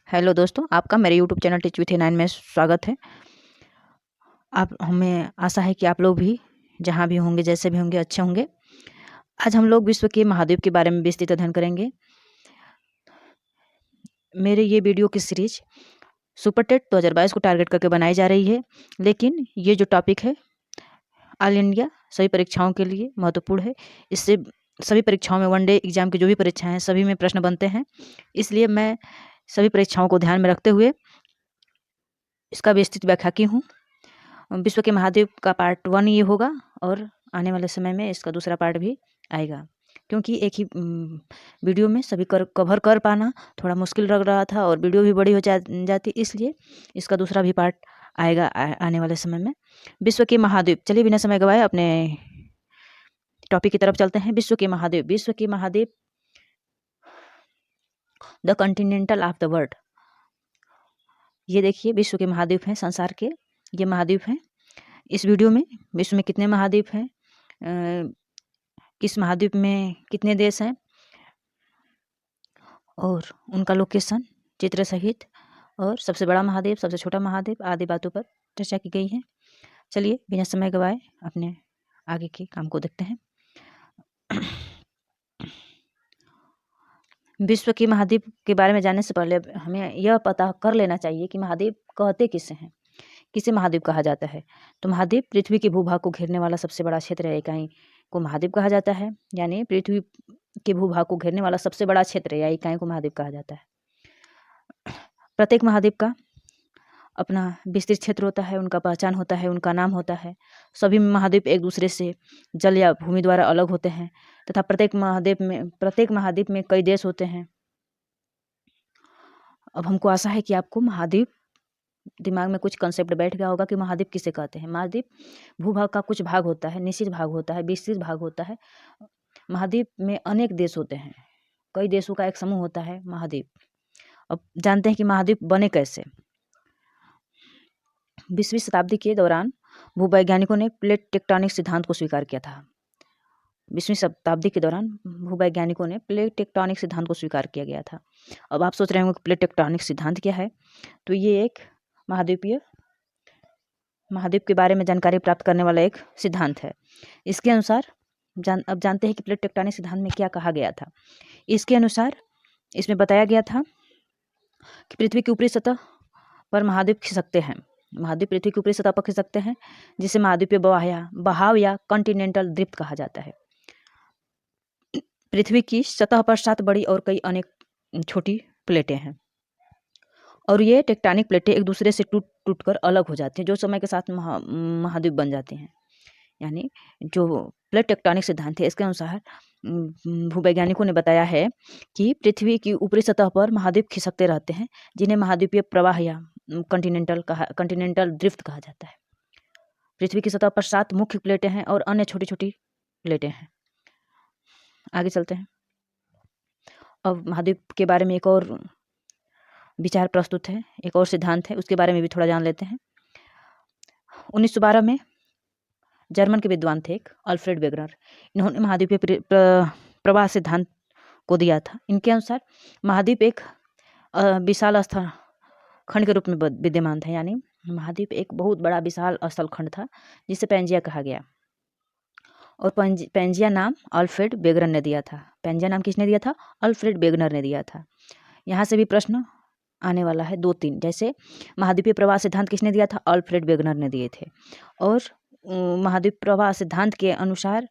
Hello दोस्तों, आपका मेरे यूट्यूब चैनल टीच विथ ए9 में स्वागत है। आप हमें आशा है कि आप लोग भी जहाँ भी होंगे, जैसे भी होंगे, अच्छे होंगे। आज हम लोग विश्व के महाद्वीप के बारे में विस्तृत अध्ययन करेंगे। मेरे ये वीडियो की सीरीज सुपर टेट 2022 को टारगेट करके बनाई जा रही है, लेकिन ये जो टॉपिक है ऑल इंडिया सभी परीक्षाओं के लिए महत्वपूर्ण है। इससे सभी परीक्षाओं में वनडे एग्जाम की जो भी परीक्षाएं हैं सभी में प्रश्न बनते हैं, इसलिए मैं सभी परीक्षाओं को ध्यान में रखते हुए इसका विस्तृत व्याख्या की हूँ। विश्व के महाद्वीप का पार्ट 1 ये होगा और आने वाले समय में इसका दूसरा पार्ट भी आएगा, क्योंकि एक ही वीडियो में सभी कवर कर पाना थोड़ा मुश्किल लग रहा था और वीडियो भी बड़ी हो जाती, इसलिए इसका दूसरा भी पार्ट आएगा आने वाले समय में। विश्व के महाद्वीप, चलिए बिना समय गवाए अपने टॉपिक की तरफ चलते हैं। विश्व के महाद्वीप the continental of the world. ये देखिए विश्व के महाद्वीप हैं, संसार के ये महाद्वीप हैं। इस वीडियो में विश्व में कितने महाद्वीप हैं, किस महाद्वीप में कितने देश हैं और उनका लोकेशन चित्र सहित, और सबसे बड़ा महाद्वीप, सबसे छोटा महाद्वीप आदि बातों पर चर्चा की गई है। चलिए बिना समय गवाए अपने आगे के काम को देखते हैं। विश्व के महाद्वीप के बारे में जानने से पहले हमें यह पता कर लेना चाहिए कि महाद्वीप कहते किसे हैं, किसे महाद्वीप कहा जाता है। तो महाद्वीप पृथ्वी के भूभाग को घेरने वाला सबसे बड़ा क्षेत्र है, इकाई को महाद्वीप कहा जाता है। यानी पृथ्वी के भूभाग को घेरने वाला सबसे बड़ा क्षेत्र या इकाई को महाद्वीप कहा जाता है। प्रत्येक महाद्वीप का अपना विस्तृत क्षेत्र होता है, उनका पहचान होता है, उनका नाम होता है। सभी महाद्वीप एक दूसरे से जल या भूमि द्वारा अलग होते हैं तथा प्रत्येक महाद्वीप में कई देश होते हैं। अब हमको आशा है कि आपको महाद्वीप दिमाग में कुछ कंसेप्ट बैठ गया होगा कि महाद्वीप किसे कहते हैं। महाद्वीप भूभाग का कुछ भाग होता है, निश्चित भाग होता है, विस्तृत भाग होता है। महाद्वीप में अनेक देश होते हैं, कई देशों का एक समूह होता है महाद्वीप। अब जानते हैं कि महाद्वीप बने कैसे। 20वीं शताब्दी के दौरान भूवैज्ञानिकों ने प्लेट टेक्टोनिक सिद्धांत को स्वीकार किया था। 20वीं शताब्दी के दौरान भूवैज्ञानिकों ने प्लेट टेक्टोनिक सिद्धांत को स्वीकार किया गया था। अब आप सोच रहे होंगे कि प्लेट टेक्टोनिक सिद्धांत क्या है। तो ये एक महाद्वीप के बारे में जानकारी प्राप्त करने वाला एक सिद्धांत है। इसके अनुसार अब जानते हैं कि प्लेट टेक्टोनिक सिद्धांत में क्या कहा गया था। इसके अनुसार इसमें बताया गया था कि पृथ्वी की ऊपरी सतह पर महाद्वीप खिसकते हैं। महाद्वीप पृथ्वी की ऊपरी सतह पर खिसकते हैं, जिसे महाद्वीपीय बहाव या कॉन्टिनेंटल ड्रिफ्ट कहा जाता है। पृथ्वी की सतह पर 7 बड़ी और कई अनेक छोटी प्लेटें हैं, और ये टेक्टोनिक प्लेटें एक दूसरे से टूट कर अलग हो जाती हैं, जो समय के साथ महाद्वीप बन जाते हैं। यानी जो प्लेट टेक्टोनिक सिद्धांत है, इसके अनुसार भूवैज्ञानिकों ने बताया है कि पृथ्वी की ऊपरी सतह पर महाद्वीप खिसकते रहते हैं, जिन्हें महाद्वीपीय प्रवाह या कॉन्टिनेंटल ड्रिफ्ट कहा जाता है। पृथ्वी की सतह पर 7 मुख्य प्लेटें हैं और अन्य छोटी छोटी प्लेटें हैं। आगे चलते हैं। अब महाद्वीप के बारे में एक और विचार प्रस्तुत है, एक और सिद्धांत है, उसके बारे में भी थोड़ा जान लेते हैं। 1912 में जर्मन के विद्वान थे एक अल्फ्रेड वेगनर, इन्होंने महाद्वीपीय प्रवाह सिद्धांत को दिया था। इनके अनुसार महाद्वीप एक विशाल स्थल खंड के रूप में विद्यमान था। यानी महाद्वीप एक बहुत बड़ा विशाल स्थल खंड था, जिसे पैंजिया कहा गया, और पैंजिया नाम अल्फ्रेड वेगनर ने दिया था। पैंजिया नाम किसने दिया था? अल्फ्रेड वेगनर ने दिया था। यहाँ से भी प्रश्न आने वाला है 2-3। जैसे महाद्वीपीय प्रवाह सिद्धांत किसने दिया था? अल्फ्रेड वेगनर ने दिए थे। और महाद्वीप प्रवाह सिद्धांत के अनुसार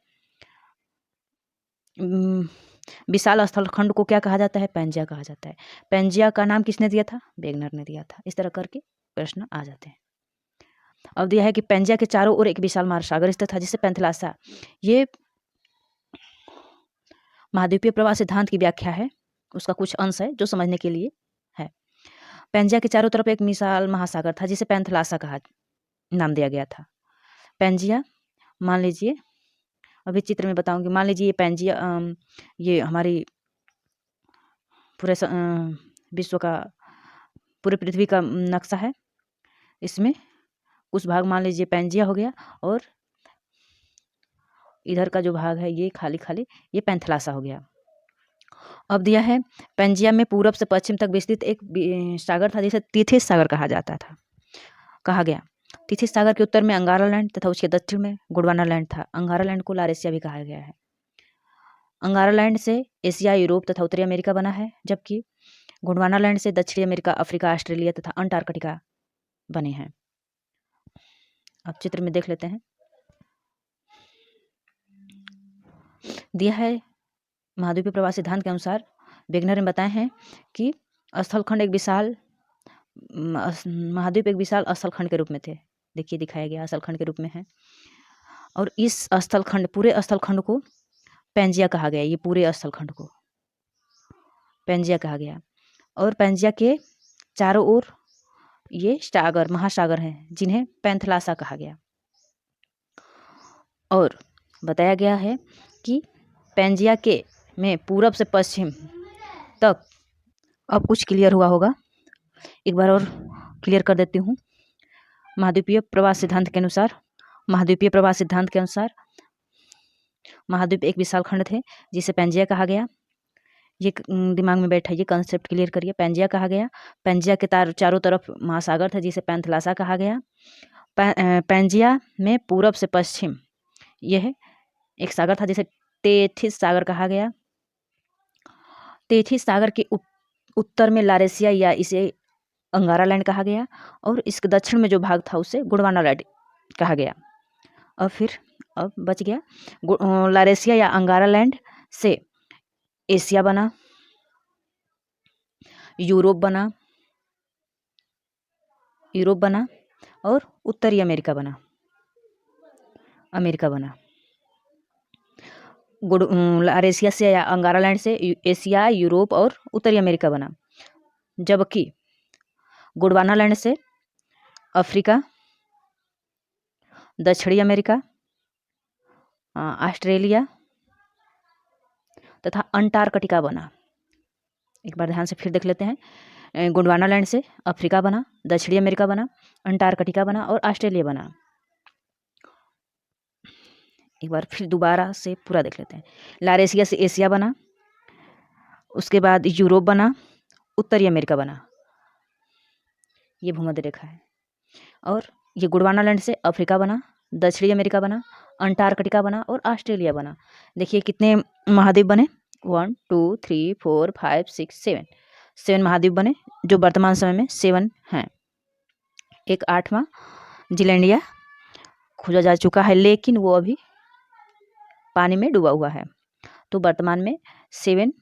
विशाल स्थल खंड को क्या कहा जाता है? पैंजिया कहा जाता है। पैंजिया का नाम किसने दिया था? वेगनर ने दिया था। इस तरह करके प्रश्न आ जाते हैं। अब दिया है कि पैंजिया के चारों ओर एक विशाल महासागर स्थित था, जिसे पैंथलासा। ये महाद्वीपीय प्रवाह सिद्धांत की व्याख्या है, उसका कुछ अंश है जो समझने के लिए है। पैंजिया के चारों तरफ एक विशाल महासागर था, जिसे पैंथलासा कहा नाम दिया गया था। पैंजिया, मान लीजिए अभी चित्र में बताऊंगी, मान लीजिए ये पैंजिया, ये हमारी पूरे विश्व का, पूरे पृथ्वी का नक्शा है। इसमें कुछ भाग मान लीजिए पैंजिया हो गया, और इधर का जो भाग है ये खाली खाली ये पैंथलासा हो गया। अब दिया है पेंजिया में पूरब से पश्चिम तक विस्तृत एक सागर था जिसे तीथिस सागर कहा गया। तीथिस सागर के उत्तर में अंगारा लैंड तथा उसके दक्षिण में गोंडवाना लैंड था। अंगारा लैंड को लारेशिया भी कहा गया है। अंगारा लैंड से एशिया, यूरोप तथा उत्तरी अमेरिका बना है, जबकि गोंडवाना लैंड से दक्षिणी अमेरिका, अफ्रीका, ऑस्ट्रेलिया तथा अंटार्कटिका बने हैं। अब चित्र में देख लेते हैं। दिया है महाद्वीपीय प्रवास सिद्धांत के अनुसार वेगनर ने बताए हैं कि स्थलखंड एक विशाल महाद्वीप एक विशाल स्थलखंड के रूप में थे। देखिए दिखाया गया स्थलखंड के रूप में है, और इस स्थलखंड पूरे स्थलखंड को पेंजिया कहा गया। ये पूरे स्थलखंड को पेंजिया कहा गया, और पेंजिया के चारों ओर ये सागर महासागर हैं जिन्हें पैंथलासा कहा गया। और बताया गया है कि पेंजिया के में पूरब से पश्चिम तक, अब कुछ क्लियर हुआ होगा, एक बार और क्लियर कर देती हूँ। महाद्वीपीय प्रवास सिद्धांत के अनुसार महाद्वीप एक विशाल खंड थे जिसे पेंजिया कहा गया। ये दिमाग में बैठा, ये कंसेप्ट क्लियर करिए। पेंजिया कहा गया। पेंजिया के चारों तरफ महासागर था जिसे पैंथलासा कहा गया। पेंजिया में पूरब से पश्चिम यह एक सागर था जिसे टेथिस सागर कहा गया। टेथिस सागर के उत्तर में लारेशिया या इसे अंगारा लैंड कहा गया, और इसके दक्षिण में जो भाग था उसे गोंडवाना लैंड कहा गया। अब बच गया लारेशिया या अंगारा लैंड से एशिया बना, यूरोप बना और उत्तरी अमेरिका बना। लारेशिया से या अंगारा लैंड से एशिया, यूरोप और उत्तरी अमेरिका बना, जबकि गोंडवाना लैंड से अफ्रीका, दक्षिणी अमेरिका, ऑस्ट्रेलिया तथा अंटार्कटिका बना। एक बार ध्यान से फिर देख लेते हैं। गोंडवाना लैंड से अफ्रीका बना, दक्षिणी अमेरिका बना, अंटार्कटिका बना और ऑस्ट्रेलिया बना। एक बार फिर दोबारा से पूरा देख लेते हैं। लारेशिया से एशिया बना, उसके बाद यूरोप बना, उत्तरी अमेरिका बना, ये भूमध्य रेखा है। और ये गोंडवाना लैंड से अफ्रीका बना, दक्षिणी अमेरिका बना, अंटार्कटिका बना और ऑस्ट्रेलिया बना। देखिए कितने महाद्वीप बने, 1 2 3 4 5 6 7 महाद्वीप बने, जो वर्तमान समय में 7 हैं। एक 8वां जीलैंडिया खोजा जा चुका है, लेकिन वो अभी पानी में डूबा हुआ है। तो वर्तमान में 7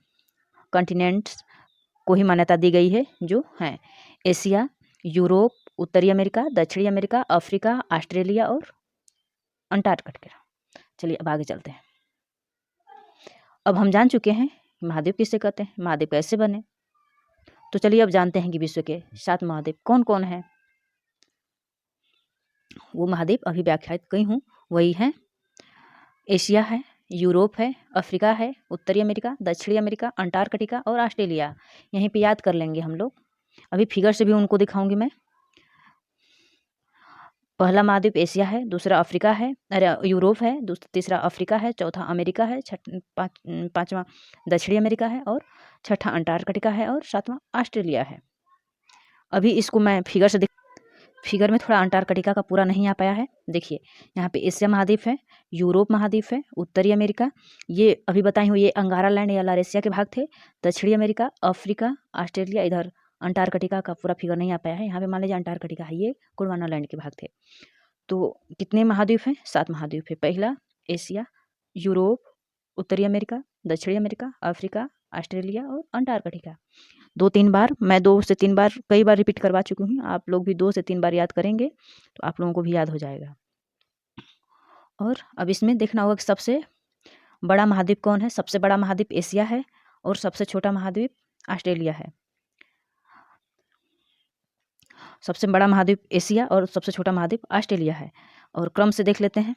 कॉन्टिनेंट्स को ही मान्यता दी गई है, जो हैं एशिया, यूरोप, उत्तरी अमेरिका, दक्षिणी अमेरिका, अफ्रीका, ऑस्ट्रेलिया और अंटार्कटिका। चलिए अब आगे चलते हैं। अब हम जान चुके हैं महाद्वीप किसे कहते हैं, महाद्वीप कैसे बने। तो चलिए अब जानते हैं कि विश्व के 7 महाद्वीप कौन कौन है। वो महाद्वीप अभी व्याख्यात कही हूँ, वही है एशिया है, यूरोप है, अफ्रीका है, उत्तरी अमेरिका, दक्षिणी अमेरिका, अंटार्कटिका और ऑस्ट्रेलिया। यहीं पे याद कर लेंगे हम लोग। अभी फिगर से भी उनको दिखाऊंगी मैं। पहला महाद्वीप एशिया है, दूसरा अफ्रीका है, अरे यूरोप है, तीसरा अफ्रीका है, चौथा अमेरिका है, पांचवा दक्षिणी अमेरिका है और छठा अंटार्कटिका है और 7वां ऑस्ट्रेलिया है। अभी इसको मैं फिगर में थोड़ा अंटार्कटिका का पूरा नहीं आ पाया है। देखिए यहाँ पे एशिया महाद्वीप है, यूरोप महाद्वीप है, उत्तरी अमेरिका, ये अभी बताई हूँ, ये अंगारा लैंड या लारेशिया के भाग थे, दक्षिणी अमेरिका, अफ्रीका, ऑस्ट्रेलिया, इधर अंटार्कटिका का पूरा फिगर नहीं आ पाया है। यहाँ पे मान लीजिए अंटार्कटिका है, ये गोंडवाना लैंड के भाग थे। तो कितने महाद्वीप हैं, 7 महाद्वीप है। पहला एशिया, यूरोप, उत्तरी अमेरिका, दक्षिणी अमेरिका, अफ्रीका, ऑस्ट्रेलिया और अंटार्कटिका। 2-3 बार, मैं 2 से 3 बार कई बार रिपीट करवा चुकी हूँ। आप लोग भी 2 से 3 बार याद करेंगे तो आप लोगों को भी याद हो जाएगा। और अब इसमें देखना होगा कि सबसे बड़ा महाद्वीप कौन है। सबसे बड़ा महाद्वीप एशिया है और सबसे छोटा महाद्वीप ऑस्ट्रेलिया है। सबसे बड़ा महाद्वीप एशिया और सबसे छोटा महाद्वीप ऑस्ट्रेलिया है। और क्रम से देख लेते हैं।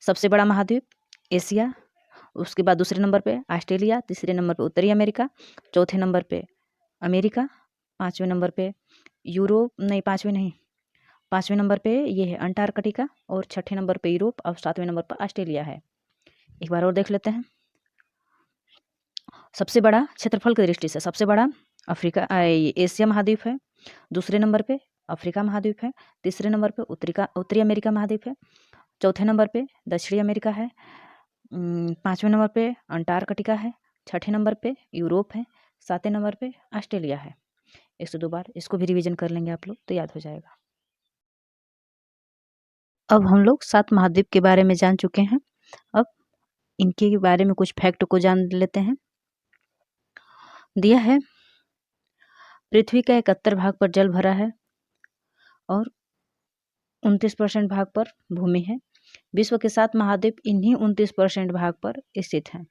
सबसे बड़ा महाद्वीप एशिया, उसके बाद दूसरे नंबर पे ऑस्ट्रेलिया, तीसरे नंबर पे उत्तरी अमेरिका, चौथे नंबर पे अमेरिका, पाँचवें नंबर पे यूरोप, नहीं पाँचवें नहीं, पाँचवें नंबर पे ये है अंटार्कटिका और छठे नंबर पे यूरोप और 7वें नंबर पर ऑस्ट्रेलिया है। एक बार और देख लेते हैं। सबसे बड़ा क्षेत्रफल की दृष्टि से सबसे बड़ा एशिया महाद्वीप है, दूसरे नंबर पे अफ्रीका महाद्वीप है, तीसरे नंबर पे उत्तरी अमेरिका महाद्वीप है, चौथे नंबर पे दक्षिणी अमेरिका है, पाँचवें नंबर पे अंटार्कटिका है, छठे नंबर पे यूरोप है, सातवें नंबर पे ऑस्ट्रेलिया है। 102 बार इसको भी रिवीजन कर लेंगे आप लोग तो याद हो जाएगा। अब हम लोग 7 महाद्वीप के बारे में जान चुके हैं। अब इनके बारे में कुछ फैक्ट को जान लेते हैं। दिया है पृथ्वी का 71 भाग पर जल भरा है और 29% भाग पर भूमि है। विश्व के 7 महाद्वीप इन्हीं 29% भाग पर स्थित हैं।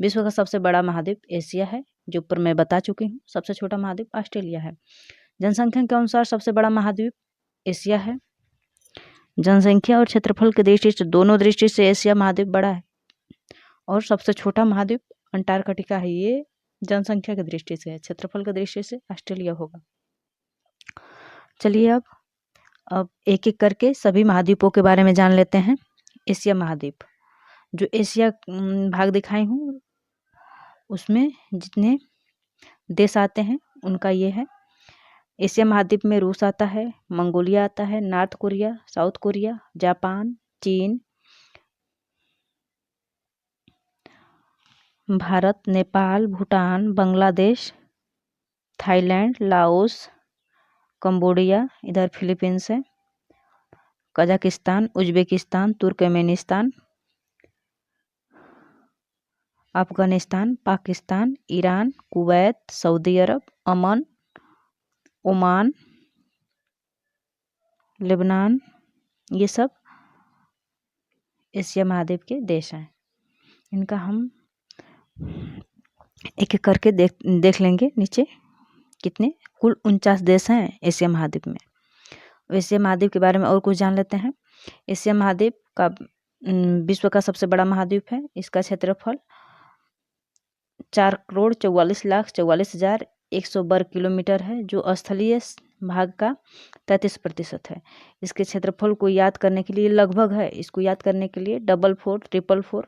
विश्व का सबसे बड़ा महाद्वीप एशिया है, जो ऊपर मैं बता चुकी हूँ। सबसे छोटा महाद्वीप ऑस्ट्रेलिया है। जनसंख्या के अनुसार सबसे बड़ा महाद्वीप एशिया है। जनसंख्या और क्षेत्रफल की दृष्टि से दोनों दृष्टि से एशिया महाद्वीप बड़ा है और सबसे छोटा महाद्वीप अंटार्कटिका है। ये जनसंख्या की दृष्टि से है, क्षेत्रफल की दृष्टि से ऑस्ट्रेलिया होगा। चलिए अब एक एक करके सभी महाद्वीपों के बारे में जान लेते हैं। एशिया महाद्वीप, जो एशिया भाग दिखाई हूँ उसमें जितने देश आते हैं उनका ये है। एशिया महाद्वीप में रूस आता है, मंगोलिया आता है, North Korea, South Korea, Japan, चीन, Bharat, Nepal, Bhutan, Bangladesh, Thailand, Laos, Cambodia, इधर फिलीपींस है, Kazakhstan, Uzbekistan, Turkmenistan, Afghanistan, Pakistan, Iran, Kuwait, Saudi Arab, अमन, ओमान, लेबनान, ये सब एशिया महाद्वीप के देश हैं। इनका हम एक एक करके देख लेंगे। नीचे कितने कुल 49 देश हैं एशिया महाद्वीप में। एशिया महाद्वीप के बारे में और कुछ जान लेते हैं। एशिया महाद्वीप का विश्व का सबसे बड़ा महाद्वीप है। इसका क्षेत्रफल 4,44,44,100 वर्ग किलोमीटर है, जो स्थलीय भाग का 33% है। इसके क्षेत्रफल को याद करने के लिए लगभग है, इसको याद करने के लिए 44, 444,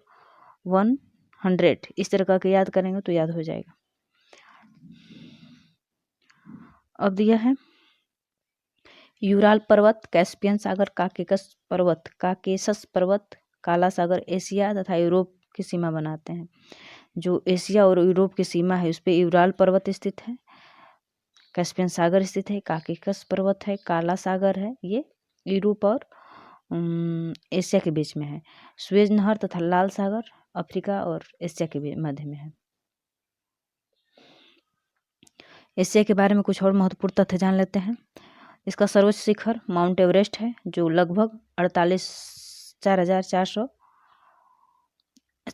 100 इस तरह का याद करेंगे तो याद हो जाएगा। अब दिया है यूराल पर्वत, कैस्पियन सागर, काकेशस पर्वत, काला सागर एशिया तथा यूरोप की सीमा बनाते हैं। जो एशिया और यूरोप की सीमा है उस पर यूराल पर्वत स्थित है, कैस्पियन सागर स्थित है, काकेशस पर्वत है, काला सागर है। ये यूरोप और एशिया के बीच में है। सुएज नहर तथा लाल सागर अफ्रीका और एशिया के मध्य में है। एशिया के बारे में कुछ और महत्वपूर्ण तथ्य जान लेते हैं। इसका सर्वोच्च शिखर माउंट एवरेस्ट है, जो लगभग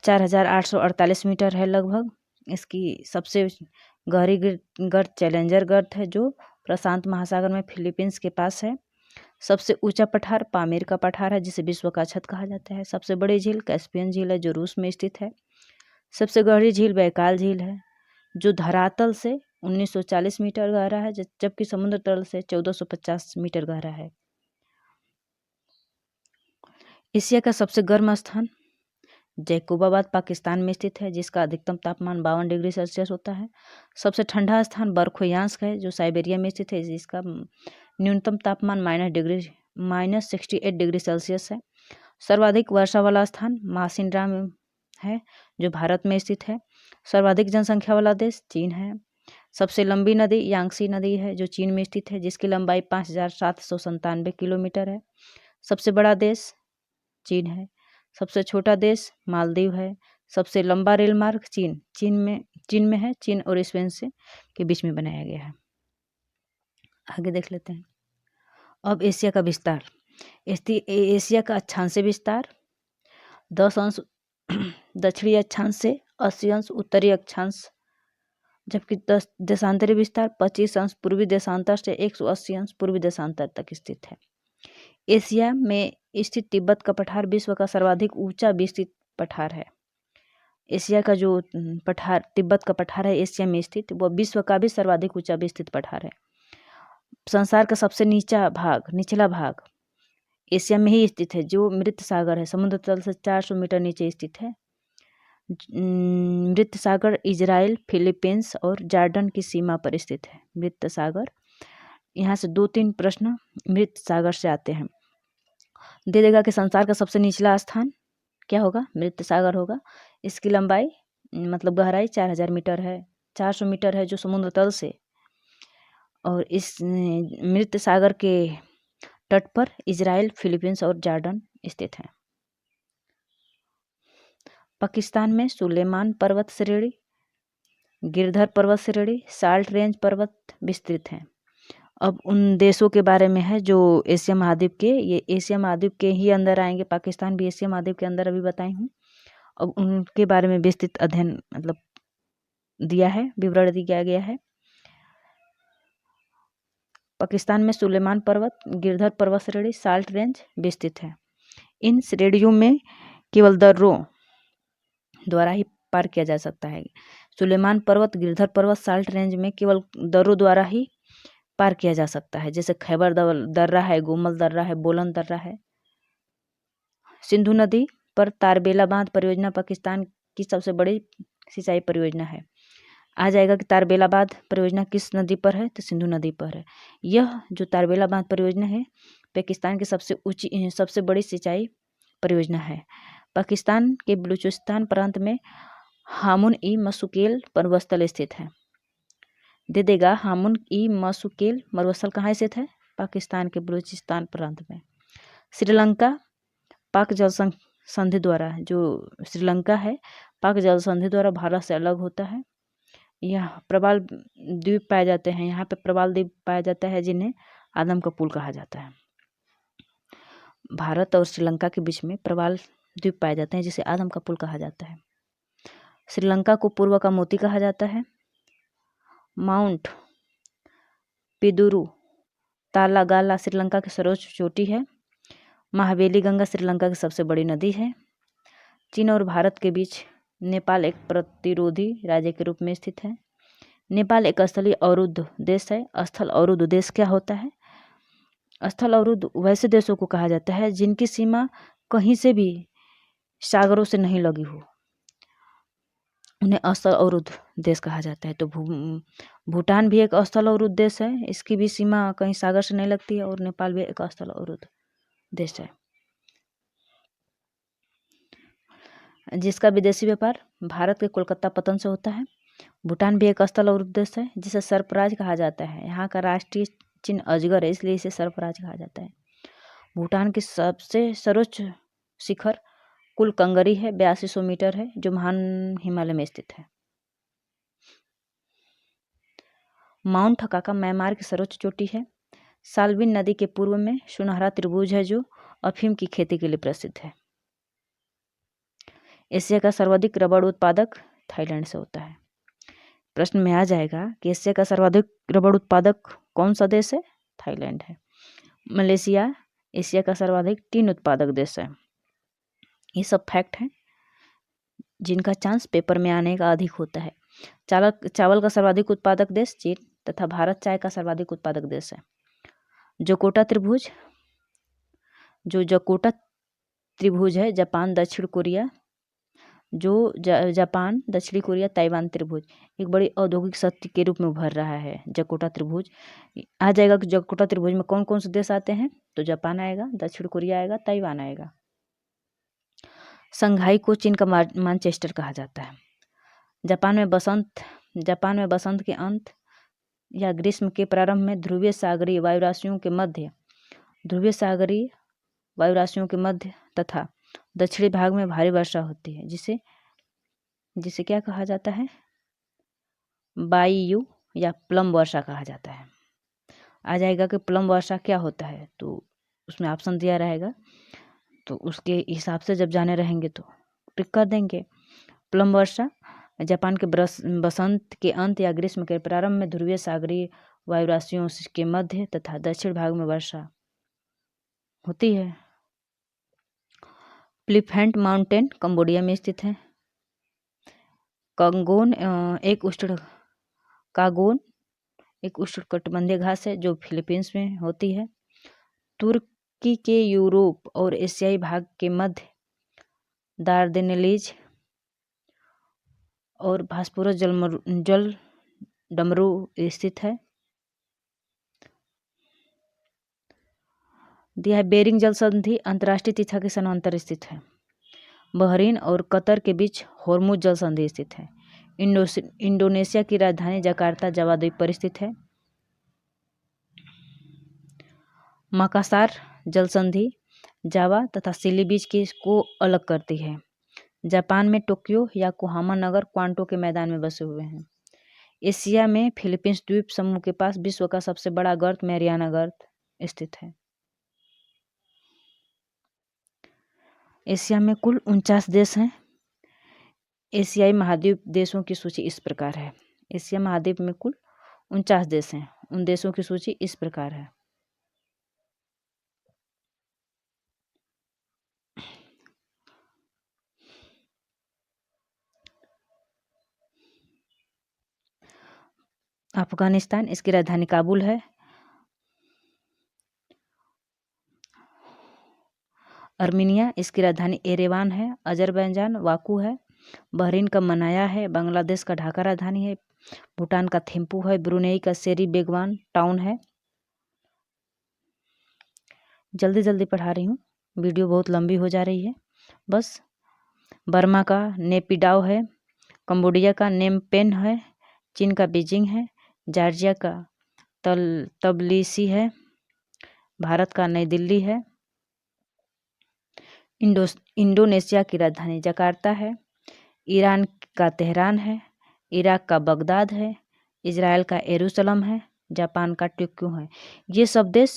4,848 मीटर है लगभग। इसकी सबसे गहरी गर्त चैलेंजर गर्त है, जो प्रशांत महासागर में फिलीपींस के पास है। सबसे ऊंचा पठार पामीर का पठार है, जिसे विश्व का छत कहा जाता है। सबसे बड़ी झील कैस्पियन झील है, जो रूस में स्थित है। सबसे गहरी झील बैकाल झील है, जो धरातल से 1940 मीटर गहरा है, जबकि समुद्र तल से 1450 मीटर गहरा है। एशिया का सबसे गर्म स्थान जैकोबाबाद पाकिस्तान में स्थित है, जिसका अधिकतम तापमान 52 डिग्री सेल्सियस होता है। सबसे ठंडा स्थान बरखोयांस्क है, जो साइबेरिया में स्थित है, जिसका न्यूनतम तापमान -68 डिग्री सेल्सियस है। सर्वाधिक वर्षा वाला स्थान मासिनराम है, जो भारत में स्थित है। सर्वाधिक जनसंख्या वाला देश चीन है। सबसे लंबी नदी यांगसी नदी है, जो चीन में स्थित है, जिसकी लंबाई 5,797 किलोमीटर है। सबसे बड़ा देश चीन है। सबसे छोटा देश मालदीव है। सबसे लंबा रेल मार्ग चीन में है। चीन और स्पेन से के बीच में बनाया गया है। आगे देख लेते हैं। अब एशिया का विस्तार। एशिया का अक्षांशीय विस्तार 10 अंश दक्षिणी अक्षांश से 80 अंश उत्तरी अक्षांश, जबकि देशांतरी विस्तार 25 अंश पूर्वी देशांतर से 180 अंश पूर्वी देशांतर तक स्थित है। एशिया में स्थित तिब्बत का पठार विश्व का सर्वाधिक ऊंचा विस्तृत पठार है। एशिया का जो पठार तिब्बत का पठार है एशिया में स्थित, वह विश्व का भी सर्वाधिक ऊंचा विस्तृत पठार है। संसार का सबसे निचला भाग एशिया में ही स्थित है, जो मृत सागर है, समुद्र तल से 400 मीटर नीचे स्थित है। मृत सागर इजराइल, फिलीपींस और जॉर्डन की सीमा पर स्थित है। मृत सागर, यहाँ से 2-3 प्रश्न मृत सागर से आते हैं। दे देगा कि संसार का सबसे निचला स्थान क्या होगा, मृत सागर होगा। इसकी लंबाई मतलब गहराई 4000 मीटर है, 400 मीटर है जो समुद्र तल से, और इस मृत सागर के तट पर इजराइल, फिलीपींस और जॉर्डन स्थित हैं। पाकिस्तान में सुलेमान पर्वत श्रेणी, गिरधर पर्वत श्रेणी, साल्ट रेंज पर्वत विस्तृत हैं। अब उन देशों के बारे में है जो एशिया महाद्वीप के, ये एशिया महाद्वीप के ही अंदर आएंगे। पाकिस्तान भी एशिया महाद्वीप के अंदर अभी बताई हूँ। अब उनके बारे में विस्तृत अध्ययन मतलब दिया है, विवरण दिया गया है। पाकिस्तान में सुलेमान पर्वत, गिरधर पर्वत श्रेणी, साल्ट रेंज विस्तृत है। इन श्रेणियों में केवल दर्रों द्वारा ही पार किया जा सकता है। सुलेमान पर्वत, गिरधर पर्वत, साल्ट रेंज में केवल दर्रों द्वारा ही पार किया जा सकता है, जैसे खैबर दर्रा है, गोमल दर्रा है, बोलन दर्रा है। सिंधु नदी पर तारबेला बांध परियोजना पाकिस्तान की सबसे बड़ी सिंचाई परियोजना है। आ जाएगा कि तारबेला बांध परियोजना किस नदी पर है, तो सिंधु नदी पर है। यह जो तारबेला बांध परियोजना है पाकिस्तान की सबसे बड़ी सिंचाई परियोजना है। पाकिस्तान के बलूचिस्तान प्रांत में हामुन ई मसूकेल पर्वतस्थल स्थित है। दे देगा हामुन ई मसूकेल मरुस्थल कहाँ स्थित है, पाकिस्तान के बलूचिस्तान प्रांत में। श्रीलंका पाक जल संधि द्वारा, जो श्रीलंका है पाक जल संधि द्वारा भारत से अलग होता है। यह प्रवाल द्वीप पाए जाते हैं, यहाँ पे प्रवाल द्वीप पाया जाता है जिन्हें आदम का पुल कहा जाता है। भारत और श्रीलंका के बीच में प्रवाल द्वीप पाए जाते हैं जिसे आदम का पुल कहा जाता है। श्रीलंका को पूर्व का मोती कहा जाता है। माउंट पिदुरु तालागाला श्रीलंका की सर्वोच्च चोटी है। महावेली गंगा श्रीलंका की सबसे बड़ी नदी है। चीन और भारत के बीच नेपाल एक प्रतिरोधी राज्य के रूप में स्थित है। नेपाल एक स्थलीय अवरुद्ध देश है। स्थल अवरुद्ध देश क्या होता है, स्थल अवरुद्ध वैसे देशों को कहा जाता है जिनकी सीमा कहीं से भी सागरों से नहीं लगी हो, उन्हें स्थल अवरुद्ध देश कहा जाता है। तो भूटान भी एक स्थल अवरुद्ध देश है, इसकी भी सीमा कहीं सागर से नहीं लगती है, और नेपाल भी एक स्थल अवरुद्ध देश है जिसका विदेशी व्यापार भारत के कोलकाता पतन से होता है। भूटान भी एक स्थल अवरुद्ध देश है जिसे सर्पराज कहा जाता है। यहाँ का राष्ट्रीय चिन्ह अजगर है, इसलिए इसे सर्पराज कहा जाता है। भूटान की सबसे सर्वोच्च शिखर कुल कंगरी है, 8200 मीटर है, जो महान हिमालय में स्थित है। माउंट हकाका म्यांमार की सर्वोच्च चोटी है। साल्विन नदी के पूर्व में सुनहरा त्रिभुज है जो अफीम की खेती के लिए प्रसिद्ध है। एशिया का सर्वाधिक रबड़ उत्पादक थाईलैंड से होता है। प्रश्न में आ जाएगा कि एशिया का सर्वाधिक रबड़ उत्पादक कौन सा देश है, थाईलैंड है। मलेशिया एशिया का सर्वाधिक टीन उत्पादक देश है। ये सब फैक्ट हैं जिनका चांस पेपर में आने का अधिक होता है। चावल का सर्वाधिक उत्पादक देश चीन तथा भारत चाय का सर्वाधिक उत्पादक देश है। जोकोटा त्रिभुज, जो जोकोटा त्रिभुज है जापान, दक्षिण कोरिया, जो जापान, दक्षिणी कोरिया, ताइवान त्रिभुज एक बड़ी औद्योगिक शक्ति के रूप में उभर रहा है। जोकोटा त्रिभुज आ जाएगा कि जोकोटा त्रिभुज में कौन कौन से देश आते हैं, तो जापान आएगा, दक्षिण कोरिया आएगा, ताइवान आएगा। संघाई को चीन का मानचेस्टर कहा जाता है। जापान में बसंत के अंत या ग्रीष्म के प्रारंभ में ध्रुवीय सागरीय वायुराशियों के मध्य तथा दक्षिणी भाग में भारी वर्षा होती है, जिसे क्या कहा जाता है, बाईयू या प्लम वर्षा कहा जाता है। आ जाएगा कि प्लम वर्षा क्या होता है, तो उसमें ऑप्शन दिया रहेगा, तो उसके हिसाब से जब जाने रहेंगे तो टिक कर देंगे। प्लम वर्षा जापान के बसंत के अंत या ग्रीष्म के प्रारंभ में ध्रुवीय सागरीय वायुराशियों के मध्य तथा दक्षिण भाग में वर्षा होती है। प्लिफेंट माउंटेन कंबोडिया में स्थित है। कागोन एक उष्णकटिबंधीय घास है जो फिलीपींस में होती है। तुर्की के यूरोप और एशियाई भाग के मध्य दार्देनेलीज और फास्फोरस जल डमरू स्थित है। दिया है बेरिंग जल संधि अंतर्राष्ट्रीय तिथा के समांतर स्थित है। बहरीन और कतर के बीच होर्मुज जल संधि स्थित है। इंडोनेशिया की राजधानी जकार्ता जावा द्वीप पर स्थित है। मकासार जल संधि जावा तथा सिली बीच को अलग करती है। जापान में टोक्यो या कोहामा नगर क्वांटो के मैदान में बसे हुए हैं। एशिया में फिलीपींस द्वीप समूह के पास विश्व का सबसे बड़ा गर्त मैरियाना गर्त स्थित है। एशिया में कुल 49 देश हैं। एशियाई महाद्वीप देशों की सूची इस प्रकार है। एशिया महाद्वीप में कुल 49 देश हैं। उन देशों की सूची इस प्रकार है। अफगानिस्तान, इसकी राजधानी काबुल है। अर्मीनिया, इसकी राजधानी एरेवान है। अजरबैजान बाकू है। बहरीन का मनाया है। बांग्लादेश का ढाका राजधानी है। भूटान का थिम्पू है। ब्रुनेई का सेरी बेगवान टाउन है। जल्दी जल्दी पढ़ा रही हूँ, वीडियो बहुत लंबी हो जा रही है बस। बर्मा का नेपिडाव है। कंबोडिया का नेमपेन है। चीन का बीजिंग है। जॉर्जिया का तबलिसी है। भारत का नई दिल्ली है। इंडोनेशिया की राजधानी जकार्ता है। ईरान का तेहरान है। इराक का बगदाद है। इजराइल का यरूशलेम है। जापान का टोक्यो है। ये सब देश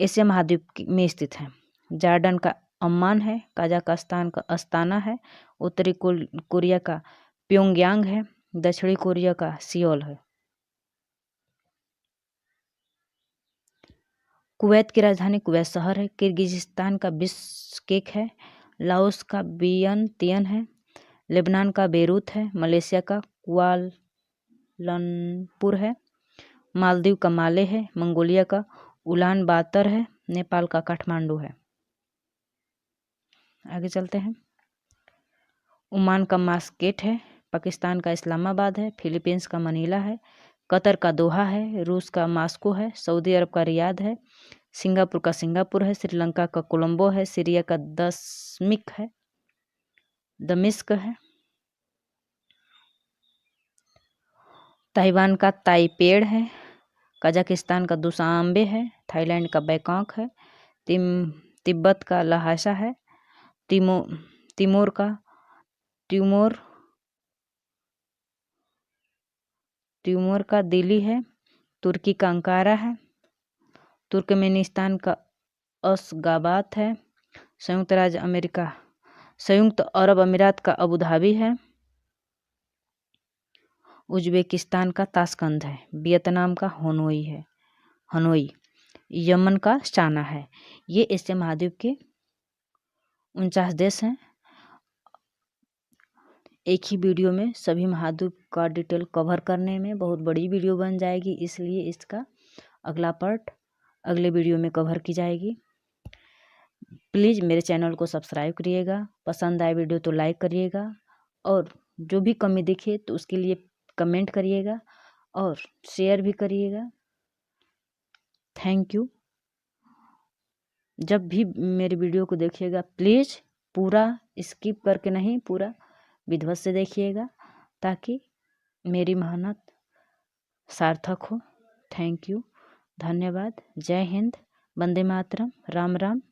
एशिया महाद्वीप में स्थित हैं। जॉर्डन का अम्मान है। कजाकिस्तान का अस्ताना है। उत्तरी कोरिया का प्योंगयांग है। दक्षिणी कोरिया का सियोल है। कुवैत की राजधानी कुवैत शहर है। किर्गिजिस्तान का बिश्केक है। लाओस का वियंतियन है। लेबनान का बेरूत है। मलेशिया का कुआलालंपुर है। मालदीव का माले है। मंगोलिया का उलान बातर है। नेपाल का काठमांडू है। आगे चलते हैं। ओमान का मास्केट है। पाकिस्तान का इस्लामाबाद है। फिलीपींस का मनीला है। कतर का दोहा है। रूस का मास्को है। सऊदी अरब का रियाद है। सिंगापुर का सिंगापुर है। श्रीलंका का कोलंबो है। सीरिया का दमिश्क है। ताइवान का ताइपेड़ है। कजाकिस्तान का दुशांबे है। थाईलैंड का बैंकॉक है। तिब्बत का लहासा है। तिमोर का दिल्ली है। तुर्की का अंकारा है। तुर्कमेनिस्तान का अशगाबात है। संयुक्त अरब अमीरात का अबू धाबी है। उज्बेकिस्तान का ताशकंद है। वियतनाम का हनोई। यमन का साना है। ये एशिया महाद्वीप के 49 देश हैं। एक ही वीडियो में सभी महाद्वीप का डिटेल कवर करने में बहुत बड़ी वीडियो बन जाएगी, इसलिए इसका अगला पार्ट अगले वीडियो में कवर की जाएगी। प्लीज़ मेरे चैनल को सब्सक्राइब करिएगा। पसंद आए वीडियो तो लाइक करिएगा, और जो भी कमी दिखे तो उसके लिए कमेंट करिएगा और शेयर भी करिएगा। Thank you. जब भी मेरे वीडियो को देखिएगा प्लीज़ पूरा स्किप करके नहीं, पूरा विधिवत से देखिएगा, ताकि मेरी मेहनत सार्थक हो। थैंक यू, धन्यवाद। जय हिंद, वंदे मातरम, राम राम।